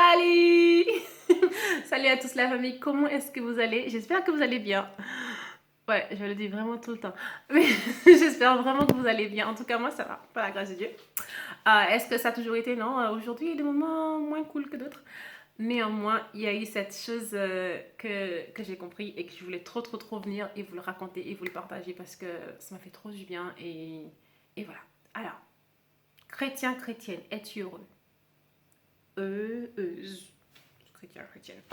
Salut! Salut à tous la famille, comment est-ce que vous allez? J'espère que vous allez bien. Ouais, je le dis vraiment tout le temps. Mais j'espère vraiment que vous allez bien. En tout cas, moi, ça va, par la grâce de Dieu. Est-ce que ça a toujours été? Non. Aujourd'hui, il y a des moments moins cool que d'autres. Néanmoins, il y a eu cette chose que j'ai compris et que je voulais trop venir et vous le raconter et vous le partager parce que ça m'a fait trop du bien et voilà. Alors, chrétien, chrétienne, es-tu heureux? Heureuse. Chrétien, chrétienne.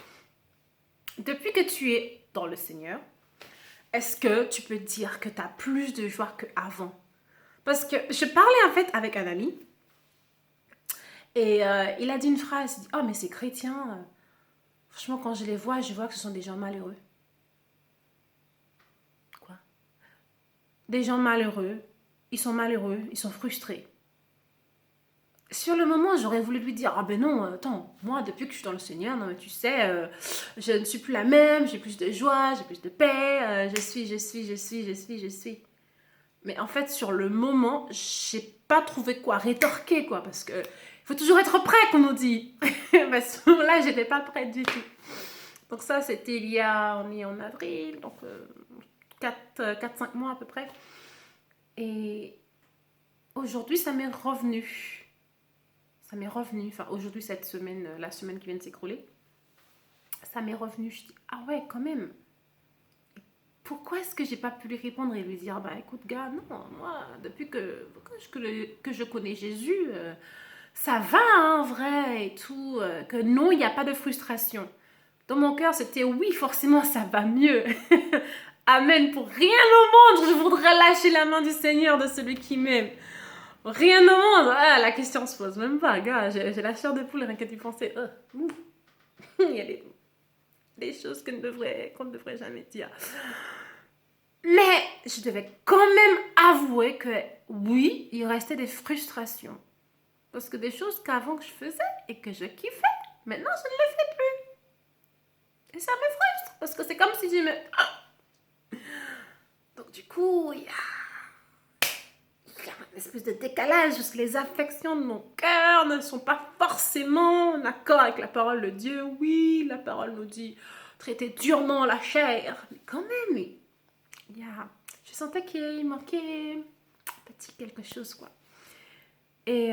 Depuis que tu es dans le Seigneur, est-ce que tu peux dire que tu as plus de joie qu'avant? Parce que je parlais en fait avec un ami et il a dit une phrase, il dit, oh mais ces chrétiens, franchement quand je vois que ce sont des gens malheureux. Quoi? Des gens malheureux, ils sont frustrés. Sur le moment, j'aurais voulu lui dire, ah ben non, attends, moi depuis que je suis dans le Seigneur, non mais tu sais, je ne suis plus la même, j'ai plus de joie, j'ai plus de paix, je suis. Mais en fait, sur le moment, j'ai pas trouvé quoi rétorquer, quoi, parce que il faut toujours être prêt, comme on dit. Mais à ce moment-là, j'étais pas prête du tout. Donc ça, c'était on est en avril, donc 4-5 mois à peu près. Et aujourd'hui, ça m'est revenu. Ça m'est revenu, enfin aujourd'hui, cette semaine, la semaine qui vient de s'écrouler, ça m'est revenu. Je dis, ah ouais, quand même. Pourquoi est-ce que j'ai pas pu lui répondre et lui dire, bah écoute gars, non, moi, depuis que je connais Jésus, ça va en vrai et tout, que non, il n'y a pas de frustration. Dans mon cœur, c'était oui, forcément, ça va mieux. Amen. Pour rien au monde, je voudrais lâcher la main du Seigneur, de celui qui m'aime. Rien au monde. Ah, la question se pose même pas, gars. J'ai la chair de poule, rien que d'y penser. Il y a des choses qu'on ne devrait jamais dire. Mais je devais quand même avouer que oui, il restait des frustrations. Parce que des choses qu'avant que je faisais et que je kiffais, maintenant je ne le fais plus. Et ça me frustre. Parce que c'est comme si je me... Donc du coup, il y a une espèce de décalage parce que les affections de mon cœur ne sont pas forcément en accord avec la parole de Dieu. Oui, la parole nous dit traiter durement la chair. Mais quand même, je sentais qu'il manquait petit quelque chose, quoi. Et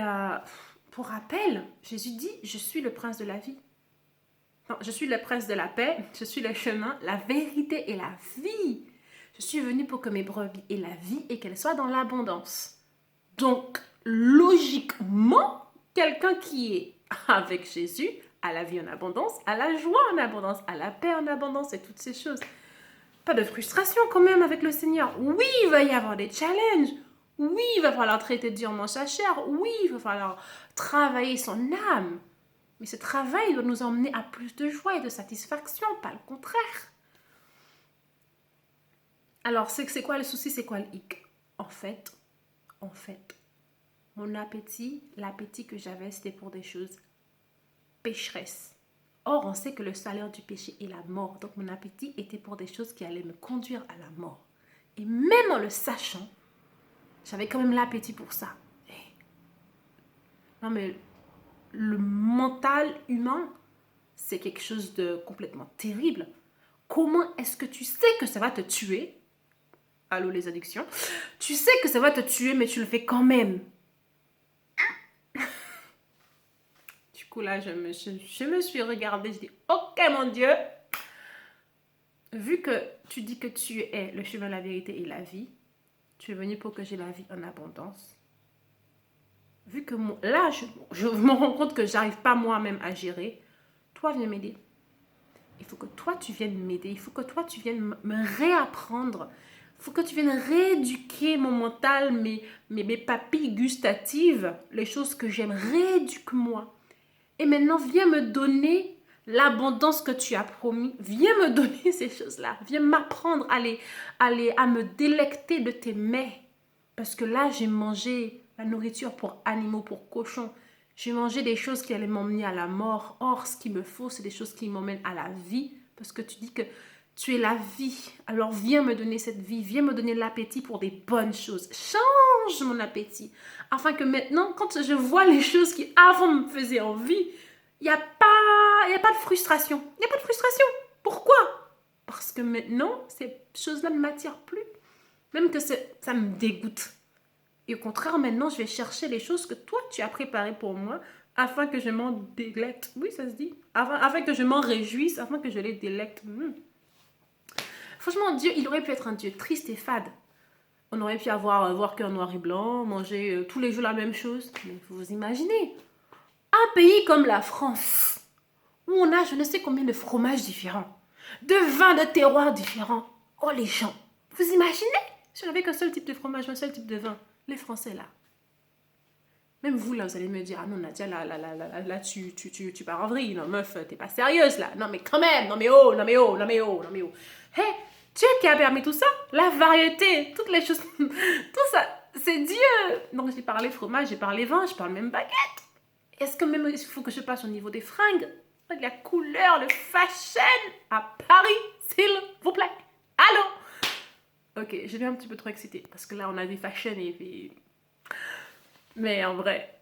pour rappel, Jésus dit, je suis le prince de la vie. Non, je suis le prince de la paix, je suis le chemin, la vérité et la vie. Je suis venu pour que mes brebis aient la vie et qu'elles soient dans l'abondance. Donc, logiquement, quelqu'un qui est avec Jésus a la vie en abondance, a la joie en abondance, a la paix en abondance et toutes ces choses. Pas de frustration quand même avec le Seigneur. Oui, il va y avoir des challenges. Oui, il va falloir traiter durement sa chair. Oui, il va falloir travailler son âme. Mais ce travail doit nous emmener à plus de joie et de satisfaction, pas le contraire. Alors, c'est quoi le souci, c'est quoi le hic? En fait, mon appétit, l'appétit que j'avais, c'était pour des choses pécheresses. Or, on sait que le salaire du péché est la mort. Donc, mon appétit était pour des choses qui allaient me conduire à la mort. Et même en le sachant, j'avais quand même l'appétit pour ça. Non, mais le mental humain, c'est quelque chose de complètement terrible. Comment est-ce que tu sais que ça va te tuer? Allô, les addictions. Tu sais que ça va te tuer, mais tu le fais quand même. Du coup, là, je me suis regardée, je dis, ok, mon Dieu, vu que tu dis que tu es le chemin, la vérité et la vie, tu es venu pour que j'ai la vie en abondance. Vu que là, je me rends compte que j'arrive pas moi-même à gérer, toi, viens m'aider. Il faut que toi, tu viennes m'aider. Il faut que toi, tu viennes me réapprendre. Il faut que tu viennes rééduquer mon mental, mes papilles gustatives, les choses que j'aime. Rééduque-moi. Et maintenant, viens me donner l'abondance que tu as promis. Viens me donner ces choses-là. Viens m'apprendre à me délecter de tes mets. Parce que là, j'ai mangé la nourriture pour animaux, pour cochons. J'ai mangé des choses qui allaient m'emmener à la mort. Or, ce qu'il me faut, c'est des choses qui m'emmènent à la vie. Parce que tu dis que tu es la vie. Alors, viens me donner cette vie. Viens me donner l'appétit pour des bonnes choses. Change mon appétit. Afin que maintenant, quand je vois les choses qui avant me faisaient envie, il n'y a pas y a pas de frustration. Il n'y a pas de frustration. Pourquoi? Parce que maintenant, ces choses-là ne m'attirent plus. Même que ça me dégoûte. Et au contraire, maintenant, je vais chercher les choses que toi, tu as préparées pour moi afin que je m'en délecte. Oui, ça se dit. Afin que je m'en réjouisse, afin que je les délecte. Franchement, Dieu, il aurait pu être un Dieu triste et fade. On aurait pu voir qu'un noir et blanc, manger tous les jours la même chose. Mais vous imaginez, un pays comme la France, où on a je ne sais combien de fromages différents, de vins de terroirs différents. Oh les gens, vous imaginez? Si on n'avait qu'un seul type de fromage, un seul type de vin, les Français là. Même vous là, vous allez me dire, ah non Nadia, là tu pars en vrille, non meuf, t'es pas sérieuse là. Non mais quand même, non mais oh, non mais oh, non mais oh, non mais oh. Hé, Dieu qui a permis tout ça, la variété, toutes les choses, tout ça, c'est Dieu. Donc j'ai parlé fromage, j'ai parlé vin, je parle même baguette. Est-ce que même il faut que je passe au niveau des fringues? La couleur, le fashion à Paris, s'il vous plaît. Allô? Ok, je vais un petit peu trop excitée parce que là on a dit fashion et puis... Mais en vrai,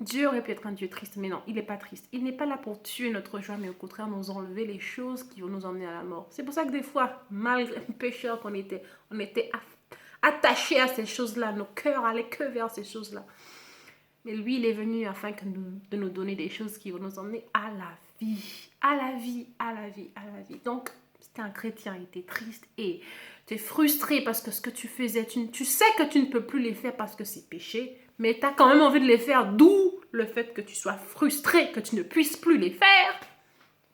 Dieu aurait pu être un Dieu triste, mais non, il n'est pas triste. Il n'est pas là pour tuer notre joie, mais au contraire nous enlever les choses qui vont nous emmener à la mort. C'est pour ça que des fois, malgré le pécheur qu'on était, on était attachés à ces choses-là, nos cœurs allaient que vers ces choses-là. Mais lui, il est venu afin de nous donner des choses qui vont nous emmener à la vie. À la vie, à la vie, à la vie. Donc, si tu es un chrétien et tu es triste et tu es frustré parce que ce que tu faisais, tu sais que tu ne peux plus les faire parce que c'est péché, mais tu as quand même envie de les faire, d'où le fait que tu sois frustré, que tu ne puisses plus les faire.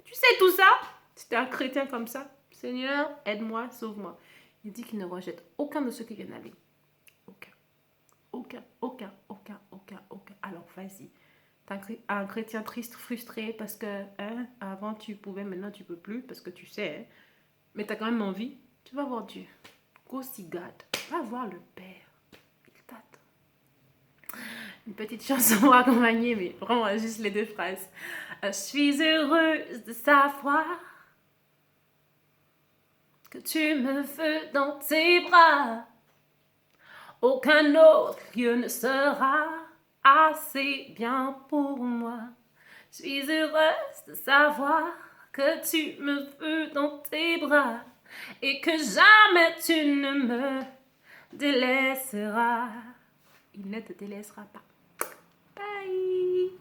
Tu sais tout ça? Si tu es un chrétien comme ça, Seigneur, aide-moi, sauve-moi. Il dit qu'il ne rejette aucun de ceux qui viennent à lui. Aucun. Alors, vas-y. T'es un chrétien triste, frustré parce que avant tu pouvais, maintenant tu peux plus parce que tu sais. Mais t'as quand même envie. Tu vas voir Dieu. Go see God. Va voir le Père. Il t'attend. Une petite chanson pour accompagner, mais vraiment juste les deux phrases. Je suis heureuse de savoir que tu me veux dans tes bras. Aucun autre lieu ne sera assez bien pour moi. Je suis heureuse de savoir que tu me veux dans tes bras et que jamais tu ne me délaisseras. Il ne te délaissera pas. Bye!